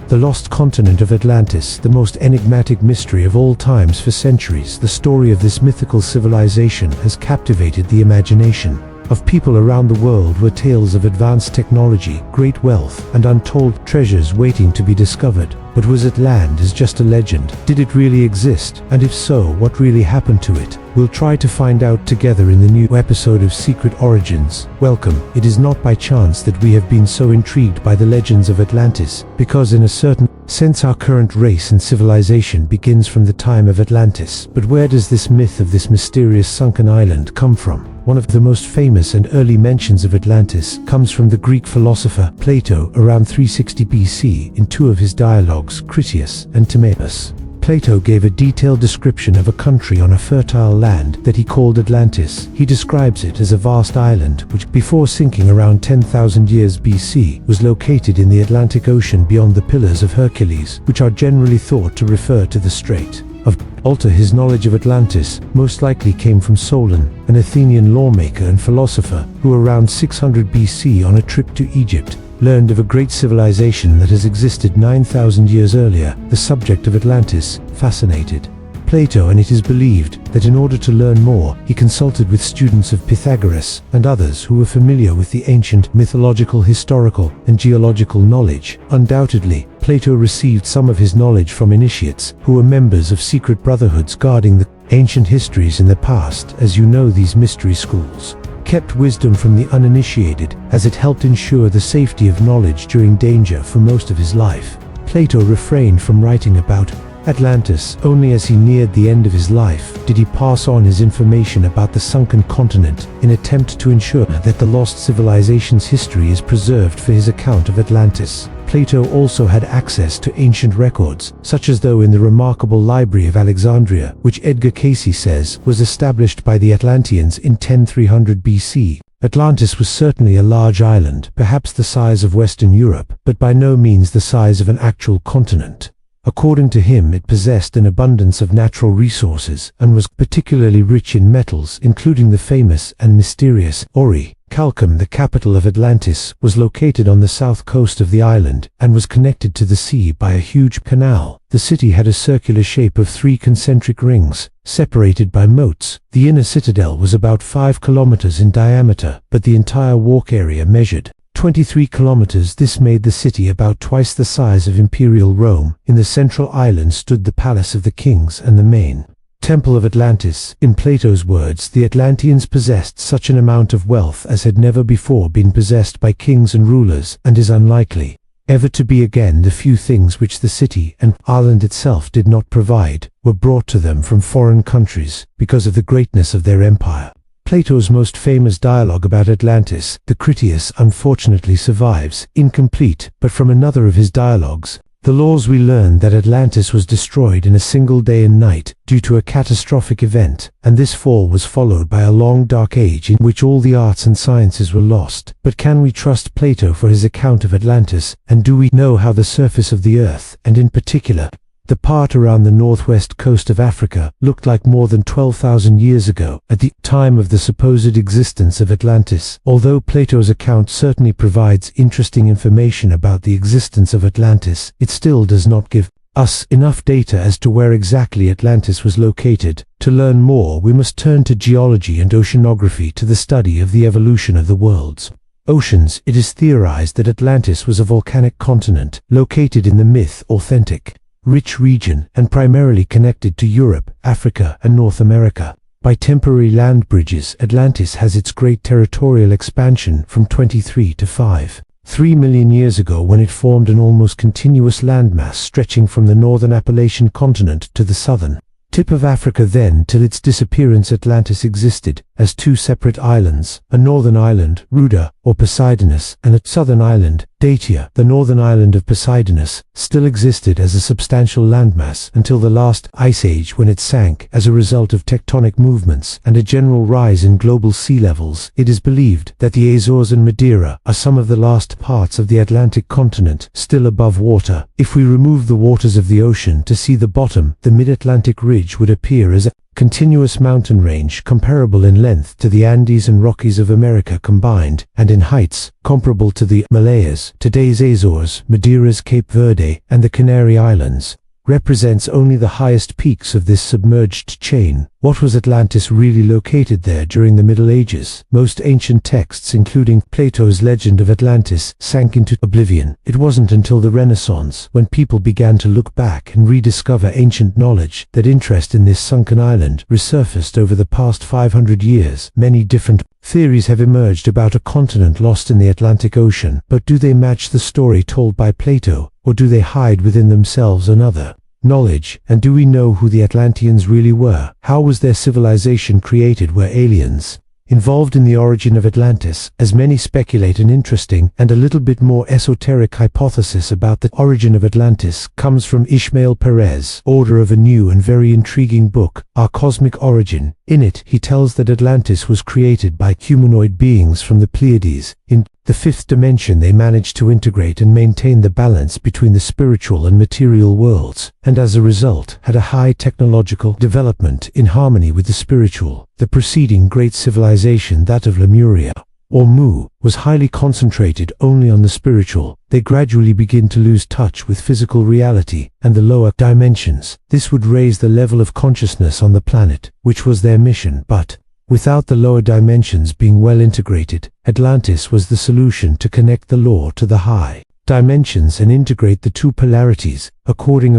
The lost continent of Atlantis, the most enigmatic mystery of all times. For centuries, the story of this mythical civilization has captivated the imagination of people around the world, were tales of advanced technology, great wealth, and untold treasures waiting to be discovered. But was Atlantis just a legend? Did it really exist? And if so, what really happened to it? We'll try to find out together in the new episode of Secret Origins. Welcome. It is not by chance that we have been so intrigued by the legends of Atlantis, because in a certain sense our current race and civilization begins from the time of Atlantis. But where does this myth of this mysterious sunken island come from? One of the most famous and early mentions of Atlantis comes from the Greek philosopher Plato around 360 BC in two of his dialogues, Critias and Timaeus. Plato gave a detailed description of a country on a fertile land that he called Atlantis. He describes it as a vast island which, before sinking around 10,000 years BC, was located in the Atlantic Ocean beyond the Pillars of Hercules, which are generally thought to refer to the Strait of Malta. His knowledge of Atlantis most likely came from Solon, an Athenian lawmaker and philosopher who around 600 BC, on a trip to Egypt, learned of a great civilization that has existed 9,000 years earlier. The subject of Atlantis fascinated Plato, and it is believed that in order to learn more, he consulted with students of Pythagoras and others who were familiar with the ancient mythological, historical, and geological knowledge. Undoubtedly, Plato received some of his knowledge from initiates who were members of secret brotherhoods guarding the ancient histories in the past. As you know, these mystery schools kept wisdom from the uninitiated, as it helped ensure the safety of knowledge during danger. For most of his life, Plato refrained from writing about Atlantis. Only as he neared the end of his life did he pass on his information about the sunken continent, in attempt to ensure that the lost civilization's history is preserved. For his account of Atlantis, Plato also had access to ancient records, such as those in the remarkable Library of Alexandria, which Edgar Cayce says was established by the Atlanteans in 10300 BC. Atlantis was certainly a large island, perhaps the size of Western Europe, but by no means the size of an actual continent. According to him, it possessed an abundance of natural resources and was particularly rich in metals, including the famous and mysterious ori. Calcum, the capital of Atlantis, was located on the south coast of the island and was connected to the sea by a huge canal. The city had a circular shape of 3 concentric rings, separated by moats. The inner citadel was about 5 kilometers in diameter, but the entire walk area measured 23 kilometers. This made the city about twice the size of Imperial Rome. In the central island stood the palace of the kings and the main temple of Atlantis. In Plato's words, the Atlanteans possessed such an amount of wealth as had never before been possessed by kings and rulers, and is unlikely ever to be again. The few things which the city and island itself did not provide were brought to them from foreign countries because of the greatness of their empire. Plato's most famous dialogue about Atlantis, the Critias, unfortunately survives, incomplete, but from another of his dialogues, the laws, we learn that Atlantis was destroyed in a single day and night due to a catastrophic event, and this fall was followed by a long dark age in which all the arts and sciences were lost. But can we trust Plato for his account of Atlantis, and do we know how the surface of the earth, and in particular the part around the northwest coast of Africa, looked like more than 12,000 years ago, at the time of the supposed existence of Atlantis? Although Plato's account certainly provides interesting information about the existence of Atlantis, it still does not give us enough data as to where exactly Atlantis was located. To learn more, we must turn to geology and oceanography, to the study of the evolution of the world's oceans. It is theorized that Atlantis was a volcanic continent, located in the myth-authentic rich region, and primarily connected to Europe, Africa, and North America by temporary land bridges. Atlantis has its great territorial expansion from 23 to 5.3 million years ago, when it formed an almost continuous landmass stretching from the northern Appalachian continent to the southern tip of Africa. Then, till its disappearance, Atlantis existed as 2 separate islands, a northern island, Ruda, or Poseidonus, and a southern island, Dacia. The northern island of Poseidonus still existed as a substantial landmass until the last ice age, when it sank as a result of tectonic movements and a general rise in global sea levels. It is believed that the Azores and Madeira are some of the last parts of the Atlantic continent still above water. If we remove the waters of the ocean to see the bottom, the mid-Atlantic ridge would appear as a continuous mountain range comparable in length to the Andes and Rockies of America combined, and in heights comparable to the Himalayas, today's Azores, Madeiras, Cape Verde, and the Canary Islands, represents only the highest peaks of this submerged chain. What was Atlantis really located there during the Middle Ages? Most ancient texts, including Plato's legend of Atlantis, sank into oblivion. It wasn't until the Renaissance, when people began to look back and rediscover ancient knowledge, that interest in this sunken island resurfaced. Over the past 500 years. Many different theories have emerged about a continent lost in the Atlantic Ocean, but do they match the story told by Plato, or do they hide within themselves another knowledge? And do we know who the Atlanteans really were? How was their civilization created? Were aliens involved in the origin of Atlantis? As many speculate, an interesting and a little bit more esoteric hypothesis about the origin of Atlantis comes from Ishmael Perez, author of a new and very intriguing book, Our Cosmic Origin. In it, he tells that Atlantis was created by humanoid beings from the Pleiades. In the fifth dimension, they managed to integrate and maintain the balance between the spiritual and material worlds, and as a result, had a high technological development in harmony with the spiritual. The preceding great civilization, that of Lemuria, or Mu, was highly concentrated only on the spiritual. They gradually begin to lose touch with physical reality and the lower dimensions. This would raise the level of consciousness on the planet, which was their mission, but without the lower dimensions being well integrated, Atlantis was the solution to connect the lower to the high dimensions and integrate the two polarities. According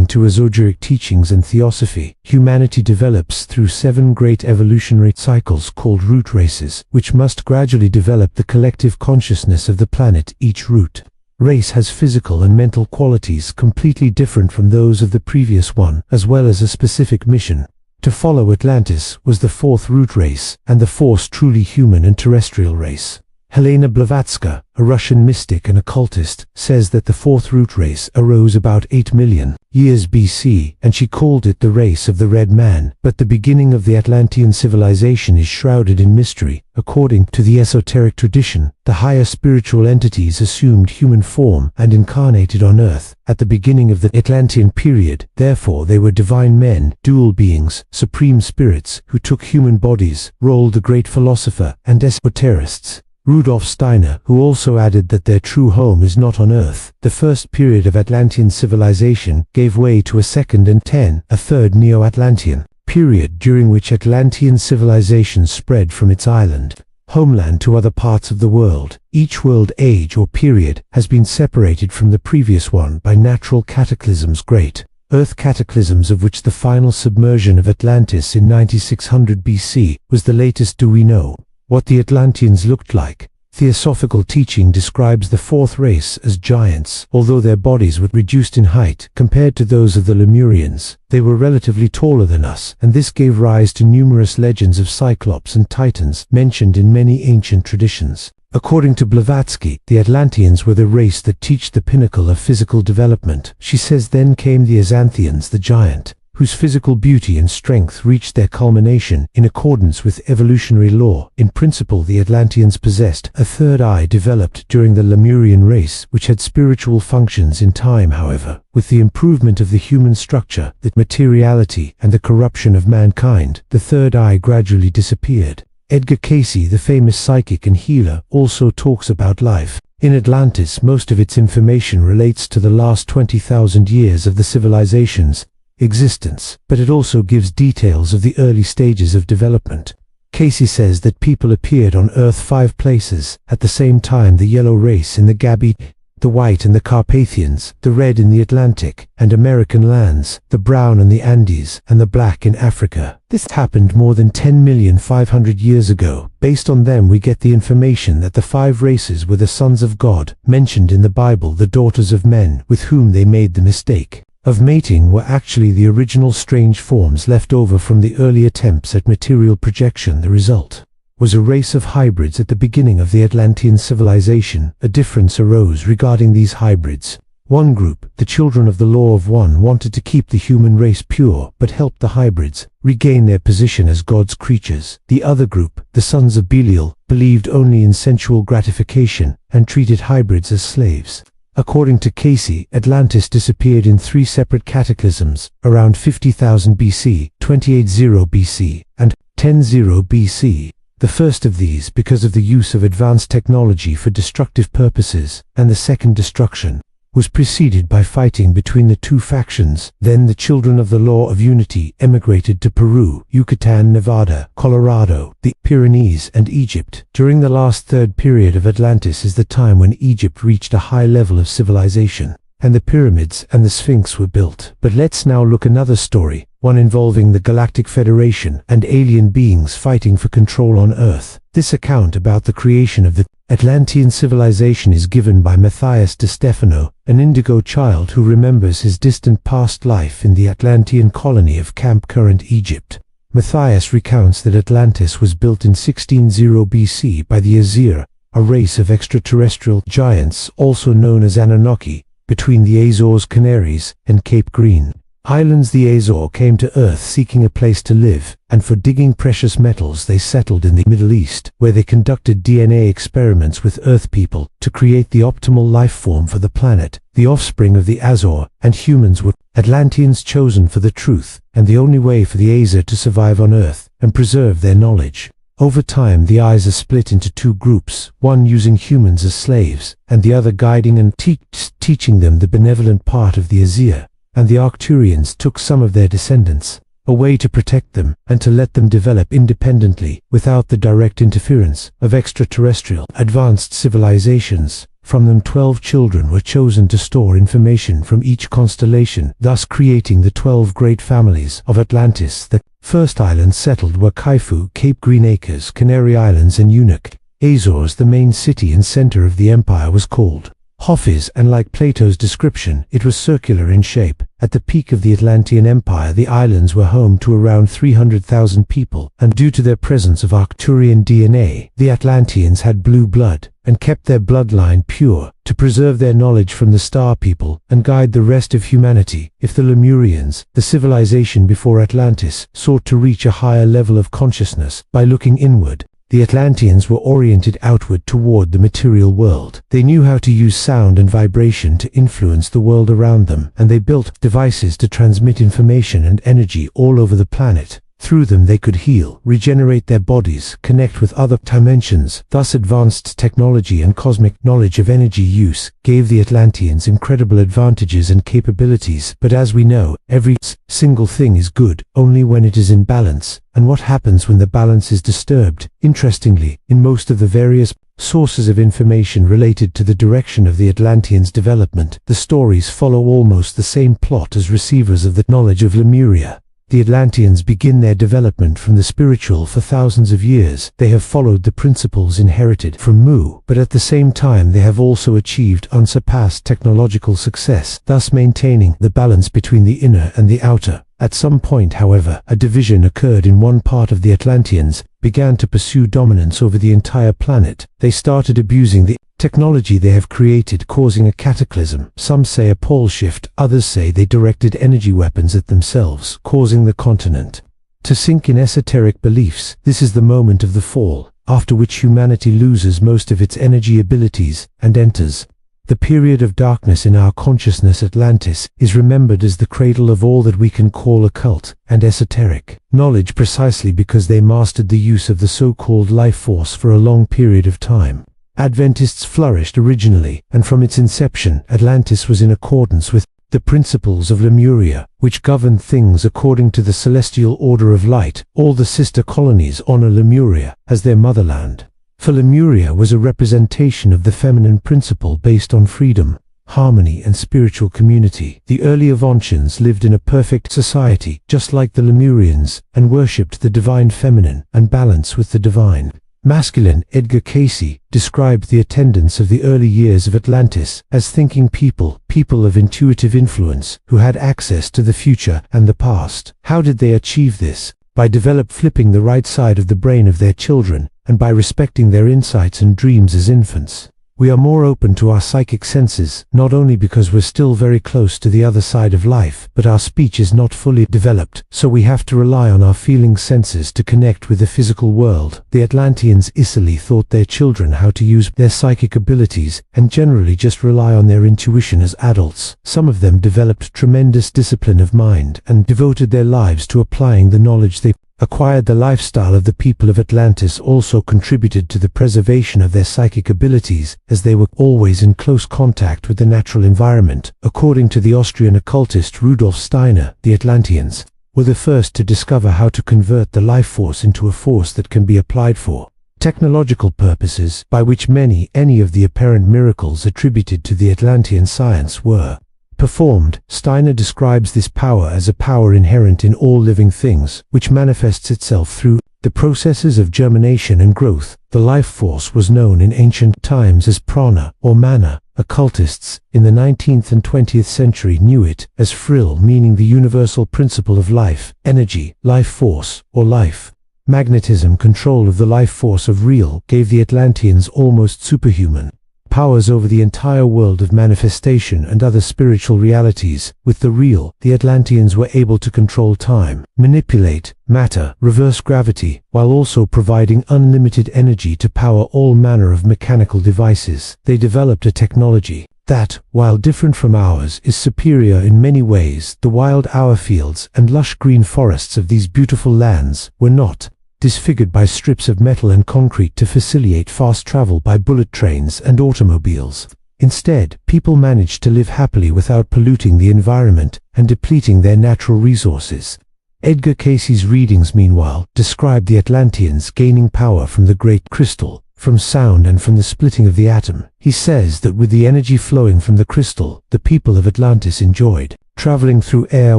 to esoteric teachings and theosophy, humanity develops through 7 great evolutionary cycles called root races, which must gradually develop the collective consciousness of the planet. Each root race has physical and mental qualities completely different from those of the previous one, as well as a specific mission to follow. Atlantis was the 4th root race, and the 4th truly human and terrestrial race. Helena Blavatsky, a Russian mystic and occultist, says that the 4th root race arose about 8 million years BC, and she called it the race of the Red Man. But the beginning of the Atlantean civilization is shrouded in mystery. According to the esoteric tradition, the higher spiritual entities assumed human form and incarnated on Earth at the beginning of the Atlantean period. Therefore, they were divine men, dual beings, supreme spirits, who took human bodies. Roald, the great philosopher and esoterists, Rudolf Steiner, who also added that their true home is not on Earth. The first period of Atlantean civilization gave way to a second and a third Neo-Atlantean period, during which Atlantean civilization spread from its island homeland to other parts of the world. Each world age or period has been separated from the previous one by natural cataclysms, great Earth cataclysms, of which the final submersion of Atlantis in 9600 BC was the latest. Do we know what the Atlanteans looked like? Theosophical teaching describes the 4th race as giants. Although their bodies were reduced in height compared to those of the Lemurians, they were relatively taller than us, and this gave rise to numerous legends of Cyclops and Titans mentioned in many ancient traditions. According to Blavatsky, the Atlanteans were the race that reached the pinnacle of physical development. She says then came the Azanthians, the giant, whose physical beauty and strength reached their culmination in accordance with evolutionary law. In principle, the Atlanteans possessed a third eye developed during the Lemurian race, which had spiritual functions. In time, however, with the improvement of the human structure, the materiality, and the corruption of mankind, the third eye gradually disappeared. Edgar Cayce, the famous psychic and healer, also talks about life in Atlantis. Most of its information relates to the last 20,000 years of the civilization's existence, but it also gives details of the early stages of development. Cayce says that people appeared on Earth 5 places at the same time: the yellow race in the Gabi, the white in the Carpathians, the red in the Atlantic and American lands, the brown in the Andes, and the black in Africa. This happened more than 10,500,000 years ago. Based on them, we get the information that the 5 races were the sons of God, mentioned in the Bible. The daughters of men, with whom they made the mistake of mating, were actually the original strange forms left over from the early attempts at material projection. The result was a race of hybrids at the beginning of the Atlantean civilization. A difference arose regarding these hybrids. One group, the children of the law of one, wanted to keep the human race pure, but helped the hybrids regain their position as God's creatures. The other group, the sons of Belial, believed only in sensual gratification and treated hybrids as slaves. According to Casey, Atlantis disappeared in 3 separate cataclysms, around 50,000 BC, 280 BC, and 100 BC. The first of these because of the use of advanced technology for destructive purposes, and the second destruction was preceded by fighting between the 2 factions. Then the children of the Law of Unity emigrated to Peru, Yucatan, Nevada, Colorado, the Pyrenees, and Egypt. During the last third period of Atlantis is the time when Egypt reached a high level of civilization, and the pyramids and the Sphinx were built. But let's now look another story, one involving the Galactic Federation and alien beings fighting for control on Earth. This account about the creation of the Atlantean civilization is given by Matthias de Stefano, an indigo child who remembers his distant past life in the Atlantean colony of Camp Current, Egypt. Matthias recounts that Atlantis was built in 1600 BC by the Azir, a race of extraterrestrial giants also known as Anunnaki, between the Azores, Canaries, and Cape Green Islands. The Azores came to Earth seeking a place to live, and for digging precious metals they settled in the Middle East, where they conducted DNA experiments with Earth people to create the optimal life form for the planet. The offspring of the Azores and humans were Atlanteans chosen for the truth, and the only way for the Azir to survive on Earth and preserve their knowledge. Over time the Azir split into 2 groups, one using humans as slaves, and the other guiding and teaching them the benevolent part of the Azir. And the Arcturians took some of their descendants away to protect them and to let them develop independently without the direct interference of extraterrestrial advanced civilizations. From them 12 children were chosen to store information from each constellation, thus creating the 12 great families of Atlantis. The first islands settled were Kaifu, Cape Green Acres, Canary Islands, and Eunuch. Azores, the main city and center of the empire, was called Hofis, and like Plato's description, it was circular in shape. At the peak of the Atlantean Empire, the islands were home to around 300,000 people, and due to their presence of Arcturian DNA, the Atlanteans had blue blood, and kept their bloodline pure, to preserve their knowledge from the star people, and guide the rest of humanity. If the Lemurians, the civilization before Atlantis, sought to reach a higher level of consciousness by looking inward, the Atlanteans were oriented outward toward the material world. They knew how to use sound and vibration to influence the world around them, and they built devices to transmit information and energy all over the planet. Through them they could heal, regenerate their bodies, connect with other dimensions. Thus advanced technology and cosmic knowledge of energy use gave the Atlanteans incredible advantages and capabilities. But as we know, every single thing is good only when it is in balance. And what happens when the balance is disturbed? Interestingly, in most of the various sources of information related to the direction of the Atlanteans' development, the stories follow almost the same plot as receivers of the knowledge of Lemuria. The Atlanteans begin their development from the spiritual. For thousands of years, they have followed the principles inherited from Mu, but at the same time they have also achieved unsurpassed technological success, thus maintaining the balance between the inner and the outer. At some point, however, a division occurred in one part of the Atlanteans, began to pursue dominance over the entire planet. They started abusing the technology they have created, causing a cataclysm. Some say a pole shift, others say they directed energy weapons at themselves, causing the continent to sink in esoteric beliefs. This is the moment of the fall, after which humanity loses most of its energy abilities and enters the period of darkness in our consciousness. Atlantis is remembered as the cradle of all that we can call occult and esoteric knowledge, precisely because they mastered the use of the so-called life force for a long period of time. Adventists flourished originally, and from its inception, Atlantis was in accordance with the principles of Lemuria, which governed things according to the celestial order of light. All the sister colonies honor Lemuria as their motherland. For Lemuria was a representation of the feminine principle based on freedom, harmony, and spiritual community. The early Avontians lived in a perfect society, just like the Lemurians, and worshipped the divine feminine and balance with the divine masculine. Edgar Casey described the attendants of the early years of Atlantis as thinking people of intuitive influence, who had access to the future and the past. How did they achieve this? By flipping the right side of the brain of their children, and by respecting their insights and dreams as infants. We are more open to our psychic senses, not only because we're still very close to the other side of life, but our speech is not fully developed, so we have to rely on our feeling senses to connect with the physical world. The Atlanteans easily taught their children how to use their psychic abilities, and generally just rely on their intuition as adults. Some of them developed tremendous discipline of mind, and devoted their lives to applying the knowledge they acquired. The lifestyle of the people of Atlantis also contributed to the preservation of their psychic abilities, as they were always in close contact with the natural environment. According to the Austrian occultist Rudolf Steiner, the Atlanteans were the first to discover how to convert the life force into a force that can be applied for technological purposes, by which any of the apparent miracles attributed to the Atlantean science were performed. Steiner describes this power as a power inherent in all living things, which manifests itself through the processes of germination and growth. The life force was known in ancient times as prana or mana. Occultists in the 19th and 20th century knew it as frill, meaning the universal principle of life, energy, life force, or life. Magnetism. Control of the life force of real gave the Atlanteans almost superhuman powers over the entire world of manifestation and other spiritual realities. With the real, the Atlanteans were able to control time, manipulate matter, reverse gravity, while also providing unlimited energy to power all manner of mechanical devices. They developed a technology that, while different from ours, is superior in many ways. The wild hour fields and lush green forests of these beautiful lands were not disfigured by strips of metal and concrete to facilitate fast travel by bullet trains and automobiles. Instead, people managed to live happily without polluting the environment and depleting their natural resources. Edgar Cayce's readings, meanwhile, describe the Atlanteans gaining power from the great crystal, from sound and from the splitting of the atom. He says that with the energy flowing from the crystal, the people of Atlantis enjoyed traveling through air,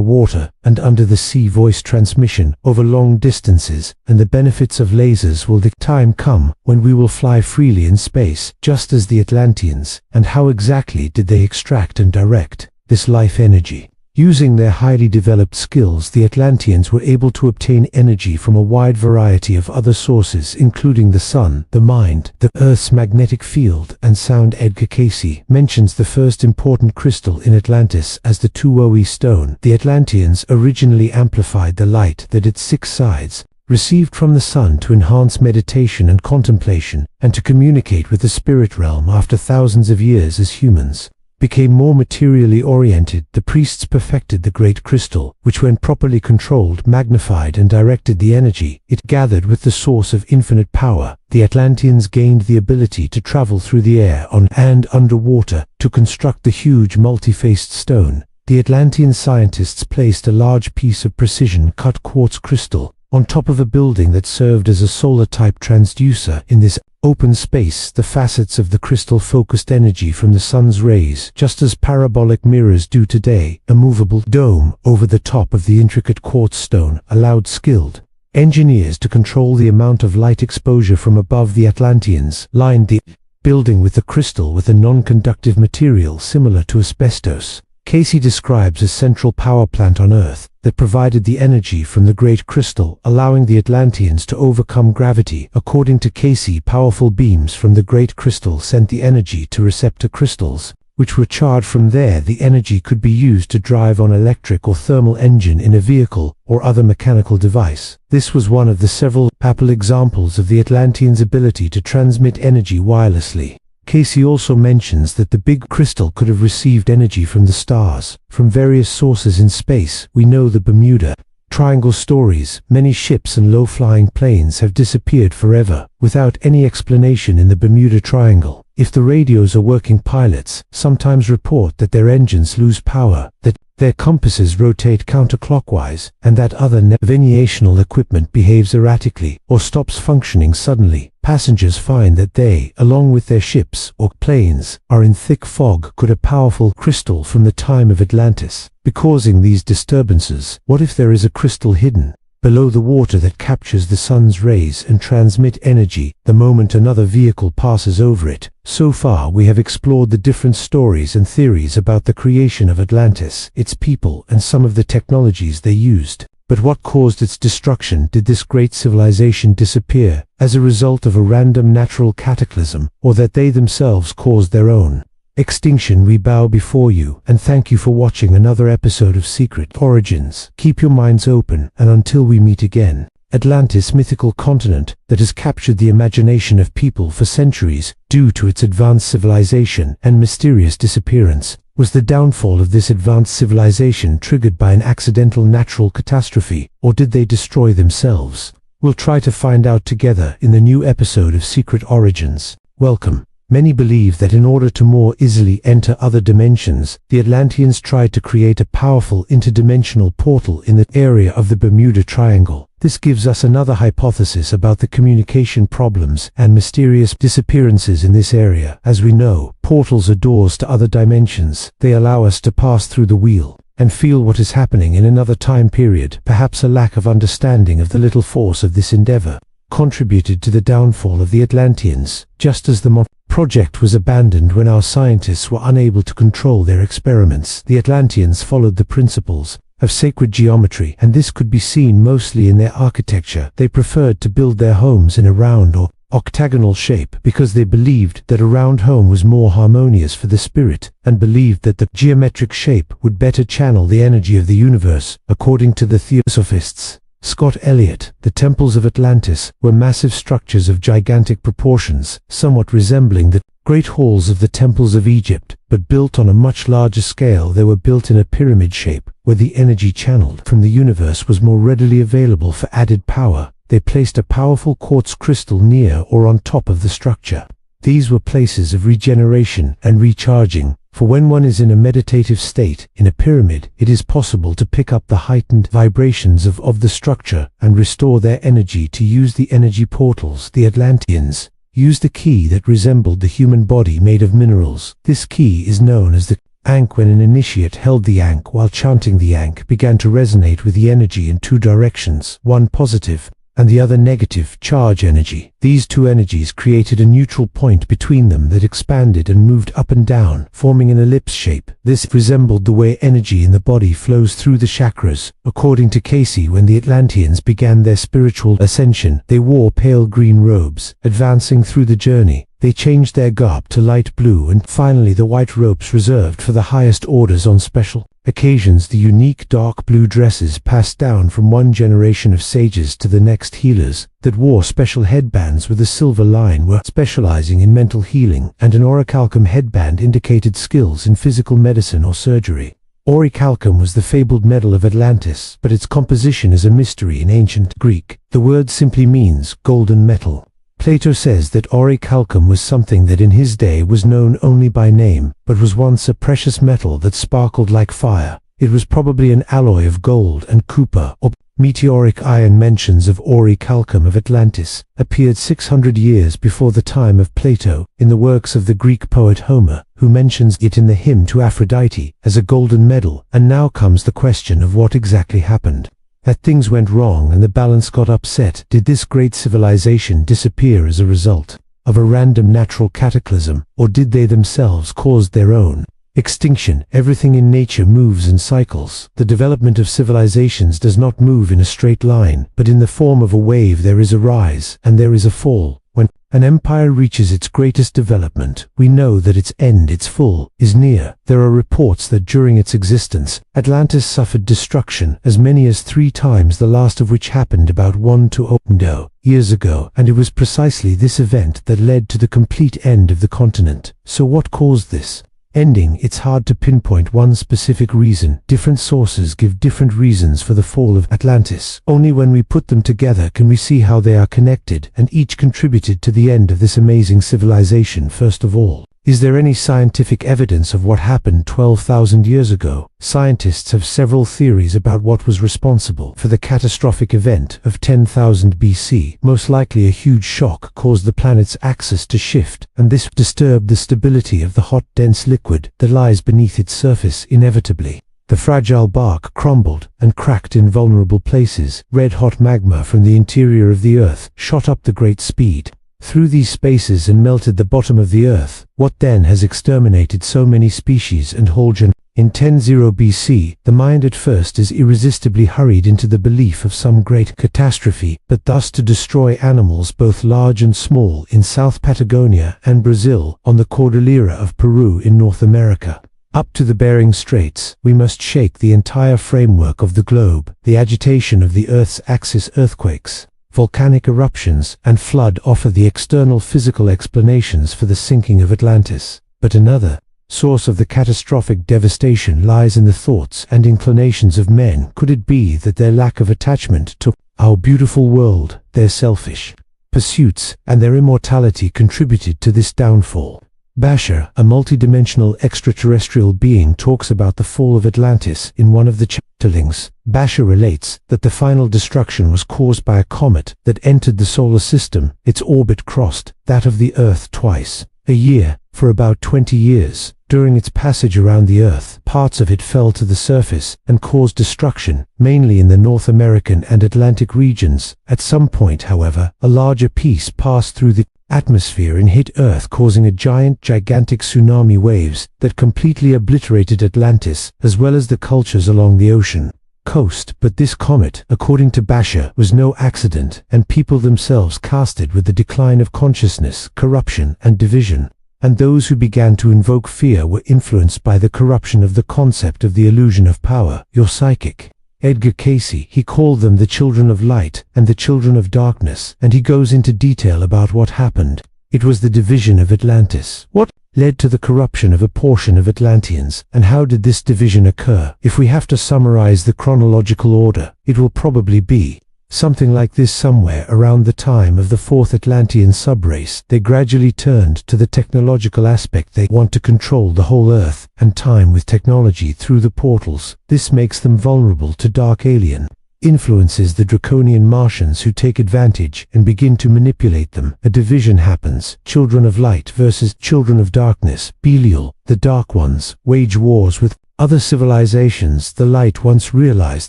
water, and under the sea, voice transmission over long distances, and the benefits of lasers. Will the time come when we will fly freely in space, just as the Atlanteans? And how exactly did they extract and direct this life energy? Using their highly developed skills, the Atlanteans were able to obtain energy from a wide variety of other sources, including the sun, the mind, the Earth's magnetic field, and sound. Edgar Cayce mentions the first important crystal in Atlantis as the Tuoe stone. The Atlanteans originally amplified the light that its 6 sides received from the sun to enhance meditation and contemplation, and to communicate with the spirit realm. After thousands of years, as humans became more materially oriented, the priests perfected the great crystal, which when properly controlled, magnified and directed the energy it gathered with the source of infinite power. The Atlanteans gained the ability to travel through the air, on and underwater, to construct the huge multi-faced stone. The Atlantean scientists placed a large piece of precision-cut quartz crystal on top of a building that served as a solar-type transducer. In this open space, the facets of the crystal focused energy from the sun's rays, just as parabolic mirrors do today. A movable dome over the top of the intricate quartz stone allowed skilled engineers to control the amount of light exposure from above. The Atlanteans lined the building with the crystal with a non-conductive material similar to asbestos. Cayce describes a central power plant on Earth that provided the energy from the great crystal, allowing the Atlanteans to overcome gravity. According to Cayce, powerful beams from the great crystal sent the energy to receptor crystals, which were charged. From there, the energy could be used to drive on electric or thermal engine in a vehicle or other mechanical device. This was one of the several papal examples of the Atlanteans' ability to transmit energy wirelessly. Cayce also mentions that the big crystal could have received energy from the stars, from various sources in space. We know the Bermuda Triangle stories. Many ships and low-flying planes have disappeared forever, without any explanation in the Bermuda Triangle. If the radios are working, pilots sometimes report that their engines lose power, that their compasses rotate counterclockwise, and that other navigational equipment behaves erratically or stops functioning suddenly. Passengers find that they, along with their ships or planes, are in thick fog. Could a powerful crystal from the time of Atlantis be causing these disturbances? What if there is a crystal hidden below the water that captures the sun's rays and transmit energy the moment another vehicle passes over it? So far we have explored the different stories and theories about the creation of Atlantis, its people, and some of the technologies they used. But what caused its destruction? Did this great civilization disappear as a result of a random natural cataclysm, or that they themselves caused their own extinction? We bow before you and thank you for watching another episode of Secret Origins. Keep your minds open, and until we meet again. Atlantis, mythical continent that has captured the imagination of people for centuries due to its advanced civilization and mysterious disappearance. Was the downfall of this advanced civilization triggered by an accidental natural catastrophe, or did they destroy themselves? We'll try to find out together in the new episode of Secret Origins. Welcome. Many believe that in order to more easily enter other dimensions, the Atlanteans tried to create a powerful interdimensional portal in the area of the Bermuda Triangle. This gives us another hypothesis about the communication problems and mysterious disappearances in this area. As we know, portals are doors to other dimensions. They allow us to pass through the wheel and feel what is happening in another time period. Perhaps a lack of understanding of the little force of this endeavor contributed to the downfall of the Atlanteans, just as the project was abandoned when our scientists were unable to control their experiments. The Atlanteans followed the principles of sacred geometry, and this could be seen mostly in their architecture. They preferred to build their homes in a round or octagonal shape because they believed that a round home was more harmonious for the spirit, and believed that the geometric shape would better channel the energy of the universe. According to the Theosophists, Scott Elliott, the temples of Atlantis were massive structures of gigantic proportions, somewhat resembling the great halls of the temples of Egypt, but built on a much larger scale. They were built in a pyramid shape, where the energy channeled from the universe was more readily available for added power. They placed a powerful quartz crystal near or on top of the structure. These were places of regeneration and recharging, for when one is in a meditative state in a pyramid, it is possible to pick up the heightened vibrations of the structure and restore their energy. To use the energy portals, the Atlanteans used a key that resembled the human body made of minerals. This key is known as the Ankh. When an initiate held the Ankh while chanting, the Ankh began to resonate with the energy in two directions, one positive and the other negative charge energy. These two energies created a neutral point between them that expanded and moved up and down, forming an ellipse shape. This resembled the way energy in the body flows through the chakras. According to Casey, when the Atlanteans began their spiritual ascension, they wore pale green robes. Advancing through the journey, they changed their garb to light blue and finally the white robes reserved for the highest orders. On special occasions, the unique dark blue dresses passed down from one generation of sages to the next. Healers that wore special headbands with a silver line were specializing in mental healing, and an orichalcum headband indicated skills in physical medicine or surgery. Orichalcum was the fabled metal of Atlantis, but its composition is a mystery in ancient Greek. The word simply means golden metal. Plato says that orichalcum was something that in his day was known only by name, but was once a precious metal that sparkled like fire. It was probably an alloy of gold and copper or meteoric iron. Mentions of orichalcum of Atlantis appeared 600 years before the time of Plato in the works of the Greek poet Homer, who mentions it in the hymn to Aphrodite as a golden medal. And now comes the question of what exactly happened. That things went wrong and the balance got upset. Did this great civilization disappear as a result of a random natural cataclysm, or did they themselves cause their own extinction? Everything in nature moves in cycles. The development of civilizations does not move in a straight line, but in the form of a wave. There is a rise and there is a fall. When an empire reaches its greatest development, we know that its end, its fall, is near. There are reports that during its existence, Atlantis suffered destruction, as many as 3 times, the last of which happened about 1 to 0 years ago, and it was precisely this event that led to the complete end of the continent. So what caused this ending? It's hard to pinpoint one specific reason. Different sources give different reasons for the fall of Atlantis. Only when we put them together can we see how they are connected, and each contributed to the end of this amazing civilization. First of all, is there any scientific evidence of what happened 12,000 years ago? Scientists have several theories about what was responsible for the catastrophic event of 10,000 BC. Most likely a huge shock caused the planet's axis to shift, and this disturbed the stability of the hot, dense liquid that lies beneath its surface. Inevitably, the fragile bark crumbled and cracked in vulnerable places. Red-hot magma from the interior of the Earth shot up the great speed through these spaces and melted the bottom of the Earth. What then has exterminated so many species and whole In 10-0 BC, the mind at first is irresistibly hurried into the belief of some great catastrophe, but thus to destroy animals both large and small in South Patagonia and Brazil, on the Cordillera of Peru in North America. Up to the Bering Straits, we must shake the entire framework of the globe. The agitation of the Earth's axis, earthquakes, volcanic eruptions, and flood offer the external physical explanations for the sinking of Atlantis. But another source of the catastrophic devastation lies in the thoughts and inclinations of men. Could it be that their lack of attachment to our beautiful world, their selfish pursuits, and their immortality contributed to this downfall? Basher, a multidimensional extraterrestrial being, talks about the fall of Atlantis in one of the chapterlings. Basher relates that the final destruction was caused by a comet that entered the solar system. Its orbit crossed that of the Earth twice a year for about 20 years. During its passage around the Earth, parts of it fell to the surface and caused destruction, mainly in the North American and Atlantic regions. At some point, however, a larger piece passed through the atmosphere and hit Earth, causing gigantic tsunami waves that completely obliterated Atlantis, as well as the cultures along the ocean coast. But this comet, according to Basher, was no accident, and people themselves cast it with the decline of consciousness, corruption, and division. And those who began to invoke fear were influenced by the corruption of the concept of the illusion of power, your psychic. Edgar Cayce, he called them the children of light and the children of darkness, and he goes into detail about what happened. It was the division of Atlantis. What led to the corruption of a portion of Atlanteans, and how did this division occur? If we have to summarize the chronological order, it will probably be something like this. Somewhere around the time of the fourth Atlantean subrace, they gradually turned to the technological aspect. They want to control the whole Earth and time with technology through the portals. This makes them vulnerable to dark alien influences, the draconian Martians, who take advantage and begin to manipulate them. A division happens. Children of light versus children of darkness. Belial, the Dark Ones, wage wars with other civilizations. The light ones realize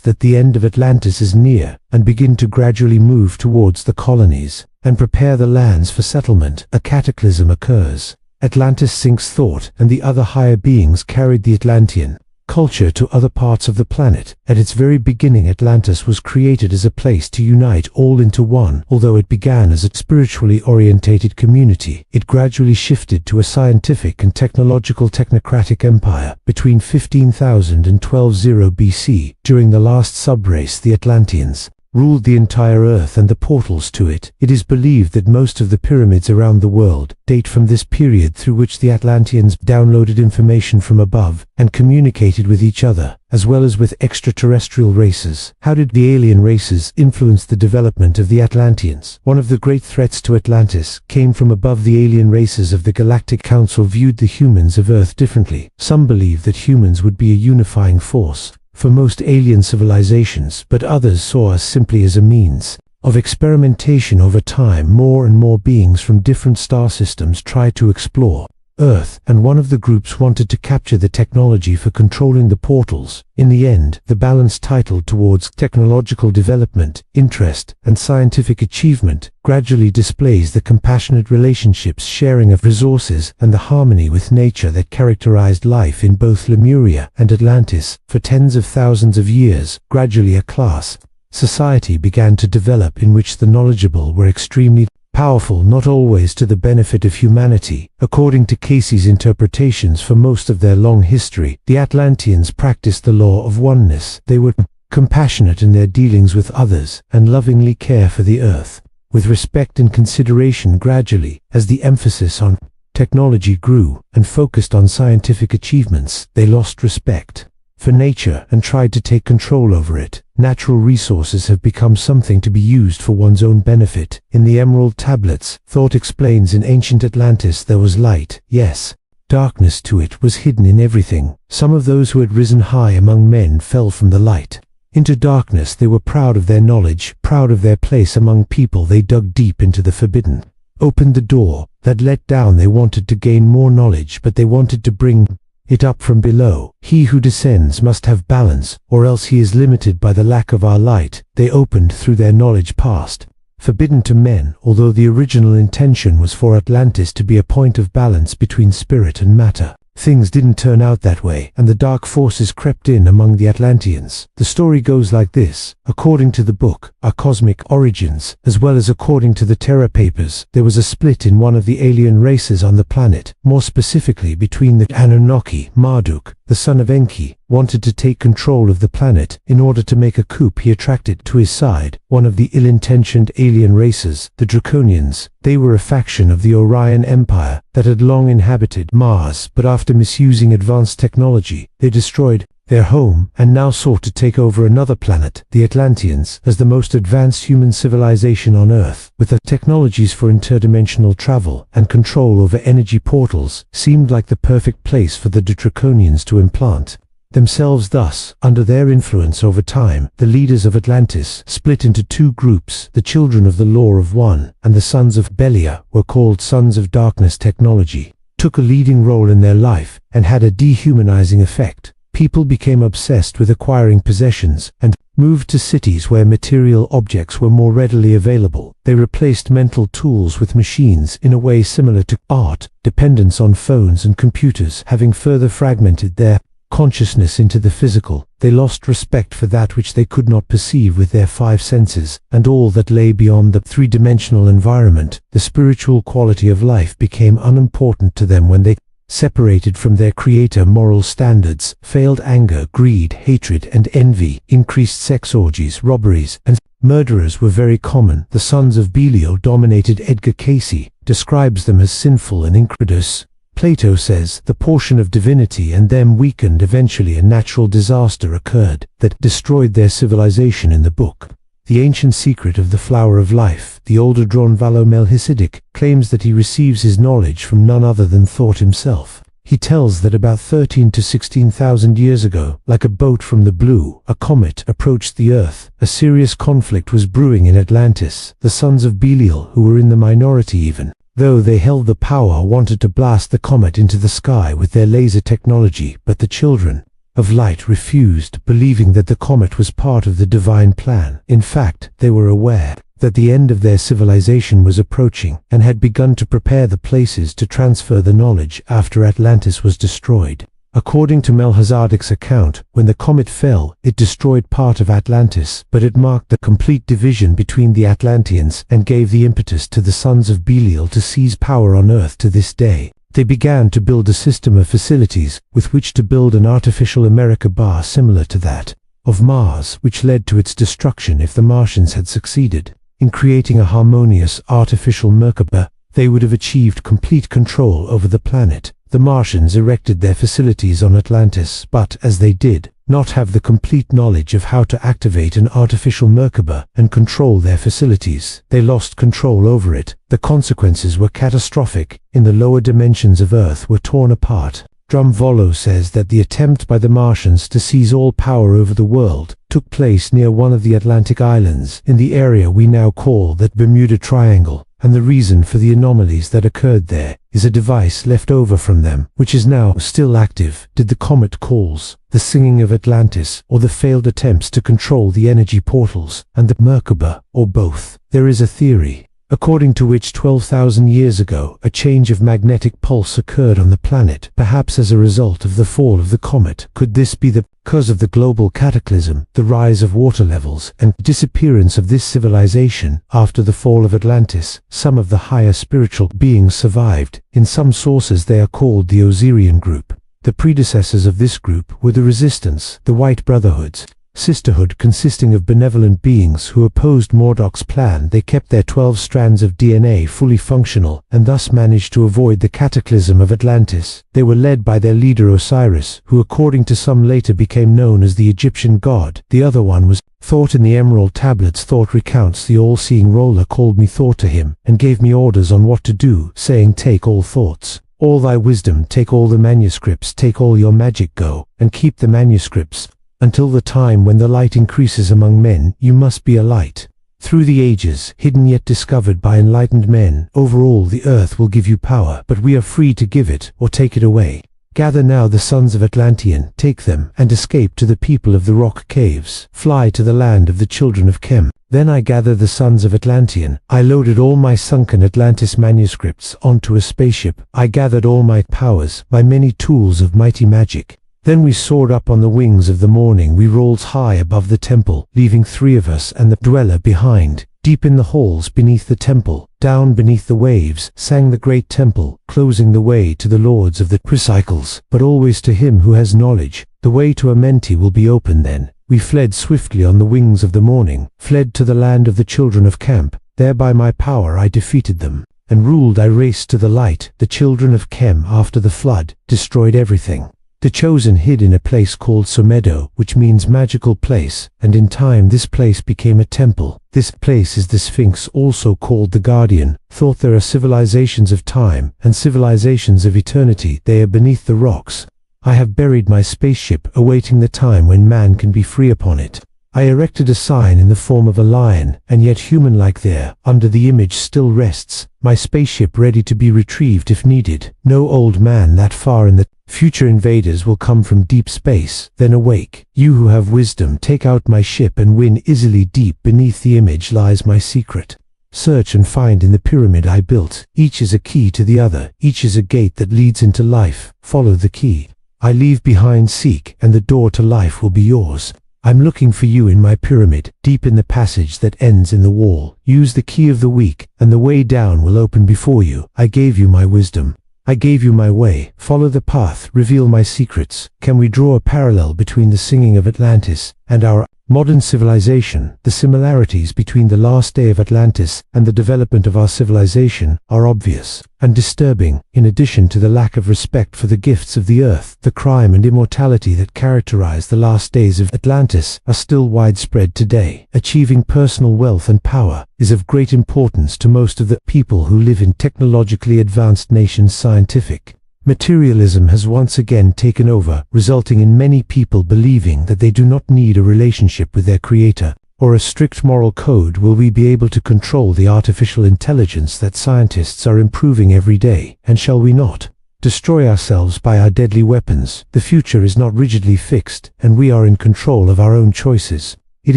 that the end of Atlantis is near and begin to gradually move towards the colonies and prepare the lands for settlement. A cataclysm occurs. Atlantis sinks. Thought and the other higher beings carried the Atlantean culture to other parts of the planet. At its very beginning, Atlantis was created as a place to unite all into one. Although it began as a spiritually orientated community, it gradually shifted to a scientific and technocratic empire. Between 15,000 and 12-0 BC, during the last subrace, the Atlanteans ruled the entire Earth and the portals to it. It is believed that most of the pyramids around the world date from this period, through which the Atlanteans downloaded information from above and communicated with each other, as well as with extraterrestrial races. How did the alien races influence the development of the Atlanteans? One of the great threats to Atlantis came from above. The alien races of the Galactic Council viewed the humans of Earth differently. Some believed that humans would be a unifying force for most alien civilizations, but others saw us simply as a means of experimentation. Over time, more and more beings from different star systems tried to explore Earth, and one of the groups wanted to capture the technology for controlling the portals. In the end, the balance titled towards technological development, interest, and scientific achievement gradually displays the compassionate relationships, sharing of resources, and the harmony with nature that characterized life in both Lemuria and Atlantis. For tens of thousands of years, gradually a class society began to develop in which the knowledgeable were extremely powerful, not always to the benefit of humanity. According to Cayce's interpretations, for most of their long history, the Atlanteans practiced the law of oneness. They were compassionate in their dealings with others and lovingly care for the Earth with respect and consideration. Gradually, as the emphasis on technology grew and focused on scientific achievements, they lost respect for nature and tried to take control over it. Natural resources have become something to be used for one's own benefit. In the Emerald Tablets, Thought explains, in ancient Atlantis there was light, yes, darkness too. It was hidden in everything. Some of those who had risen high among men fell from the light into darkness. They were proud of their knowledge, proud of their place among people. They dug deep into the forbidden, opened the door that let down. They wanted to gain more knowledge, but they wanted to bring it up from below. He who descends must have balance, or else he is limited by the lack of our light. They opened through their knowledge past, forbidden to men, although the original intention was for Atlantis to be a point of balance between spirit and matter. Things didn't turn out that way, and the dark forces crept in among the Atlanteans. The story goes like this. According to the book, Our Cosmic Origins, as well as according to the Terra Papers, there was a split in one of the alien races on the planet, more specifically between the Anunnaki. Marduk, the son of Enki, wanted to take control of the planet. In order to make a coup, he attracted to his side one of the ill-intentioned alien races, the Draconians. They were a faction of the Orion Empire that had long inhabited Mars, but after misusing advanced technology, they destroyed their home and now sought to take over another planet. The Atlanteans, as the most advanced human civilization on Earth, with the technologies for interdimensional travel and control over energy portals, seemed like the perfect place for the Draconians to implant themselves. Thus, under their influence over time, the leaders of Atlantis split into two groups. The children of the Law of One and the sons of Belia were called Sons of Darkness. Technology took a leading role in their life and had a dehumanizing effect. People became obsessed with acquiring possessions and moved to cities where material objects were more readily available. They replaced mental tools with machines in a way similar to art. Dependence on phones and computers having further fragmented their consciousness into the physical, they lost respect for that which they could not perceive with their five senses, and all that lay beyond the three-dimensional environment. The spiritual quality of life became unimportant to them when they separated from their creator. Moral standards failed. Anger, greed, hatred, and envy increased. Sex orgies, robberies, and murderers were very common. The sons of Belial dominated. Edgar Cayce describes them as sinful and incredulous. Plato says the portion of divinity and them weakened. Eventually a natural disaster occurred that destroyed their civilization. In the book The Ancient Secret of the Flower of Life, the older drawn Valo Melchizedek claims that he receives his knowledge from none other than Thought himself. He tells that about 13 to 16,000 years ago, like a bolt from the blue, a comet approached the Earth. A serious conflict was brewing in Atlantis. The sons of Belial, who were in the minority even though they held the power, wanted to blast the comet into the sky with their laser technology, but the children of light refused, believing that the comet was part of the divine plan. In fact, they were aware that the end of their civilization was approaching and had begun to prepare the places to transfer the knowledge after Atlantis was destroyed. According to Melchizedek's account, when the comet fell, it destroyed part of Atlantis, but it marked the complete division between the Atlanteans and gave the impetus to the sons of Belial to seize power on Earth. To this day, they began to build a system of facilities with which to build an artificial America bar similar to that of Mars, which led to its destruction. If the Martians had succeeded in creating a harmonious artificial Merkaba, they would have achieved complete control over the planet. The Martians erected their facilities on Atlantis, but, as they did not have the complete knowledge of how to activate an artificial Merkaba and control their facilities, they lost control over it. The consequences were catastrophic. In the lower dimensions of Earth were torn apart. Drumvolo says that the attempt by the Martians to seize all power over the world took place near one of the Atlantic islands, in the area we now call the Bermuda Triangle, and the reason for the anomalies that occurred there is a device left over from them, which is now still active. Did the comet calls, the singing of Atlantis, or the failed attempts to control the energy portals and the Merkaba, or both? There is a theory according to which 12,000 years ago a change of magnetic pulse occurred on the planet, perhaps as a result of the fall of the comet. Could this be the cause of the global cataclysm, the rise of water levels, and disappearance of this civilization? After the fall of Atlantis, some of the higher spiritual beings survived. In some sources they are called the Osirian group. The predecessors of this group were the Resistance, the White Brotherhoods, sisterhood consisting of benevolent beings who opposed Mordok's plan. They kept their 12 strands of DNA fully functional and thus managed to avoid the cataclysm of Atlantis. They were led by their leader Osiris, who according to some later became known as the Egyptian god. The other one was Thought. In the Emerald Tablets, Thought recounts the all-seeing ruler called me Thought to him and gave me orders on what to do, saying, "Take all thoughts, all thy wisdom, take all the manuscripts, take all your magic, go and keep the manuscripts. Until the time when the light increases among men, you must be a light. Through the ages, hidden yet discovered by enlightened men, over all the earth will give you power, but we are free to give it or take it away. Gather now the sons of Atlantean, take them, and escape to the people of the rock caves. Fly to the land of the children of Chem. Then I gathered the sons of Atlantean. I loaded all my sunken Atlantis manuscripts onto a spaceship. I gathered all my powers, my many tools of mighty magic. Then we soared up on the wings of the morning. We rolled high above the temple, leaving 3 of us and the dweller behind. Deep in the halls beneath the temple, down beneath the waves, sang the great temple, closing the way to the lords of the recycles, but always to him who has knowledge. The way to Amenti will be open then. We fled swiftly on the wings of the morning, fled to the land of the children of Camp. There by my power I defeated them, and ruled. I raced to the light. The children of Chem, after the flood, destroyed everything. The chosen hid in a place called Somedo, which means magical place, and in time this place became a temple. This place is the Sphinx, also called the Guardian. Thought there are civilizations of time, and civilizations of eternity. They are beneath the rocks. I have buried my spaceship, awaiting the time when man can be free upon it. I erected a sign in the form of a lion, and yet human-like there, under the image still rests, my spaceship ready to be retrieved if needed. No old man that far in the future. Invaders will come from deep space. Then awake, you who have wisdom, take out my ship and win easily. Deep beneath the image lies my secret. Search and find in the pyramid I built. Each is a key to the other, each is a gate that leads into life. Follow the key I leave behind, seek, and the door to life will be yours. I'm looking for you in my pyramid, deep in the passage that ends in the wall. Use the key of the weak, and the way down will open before you. I gave you my wisdom. I gave you my way. Follow the path, reveal my secrets. Can we draw a parallel between the singing of Atlantis and our modern civilization? The similarities between the last day of Atlantis and the development of our civilization are obvious and disturbing. In addition to the lack of respect for the gifts of the earth, the crime and immortality that characterize the last days of Atlantis are still widespread today. Achieving personal wealth and power is of great importance to most of the people who live in technologically advanced nations. Scientific materialism has once again taken over, resulting in many people believing that they do not need a relationship with their creator or a strict moral code. Will we be able to control the artificial intelligence that scientists are improving every day? And shall we not destroy ourselves by our deadly weapons? The future is not rigidly fixed, and we are in control of our own choices. It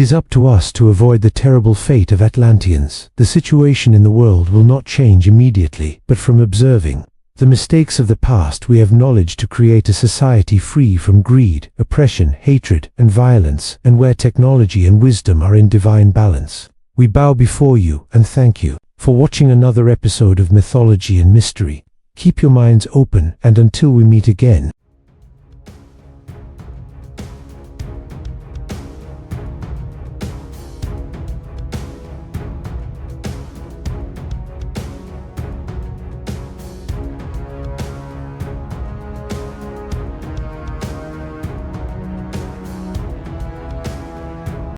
is up to us to avoid the terrible fate of Atlanteans. The situation in the world will not change immediately, but from observing the mistakes of the past we have knowledge to create a society free from greed, oppression, hatred, and violence, and where technology and wisdom are in divine balance. We bow before you and thank you for watching another episode of Mythology and Mystery. Keep your minds open, and until we meet again,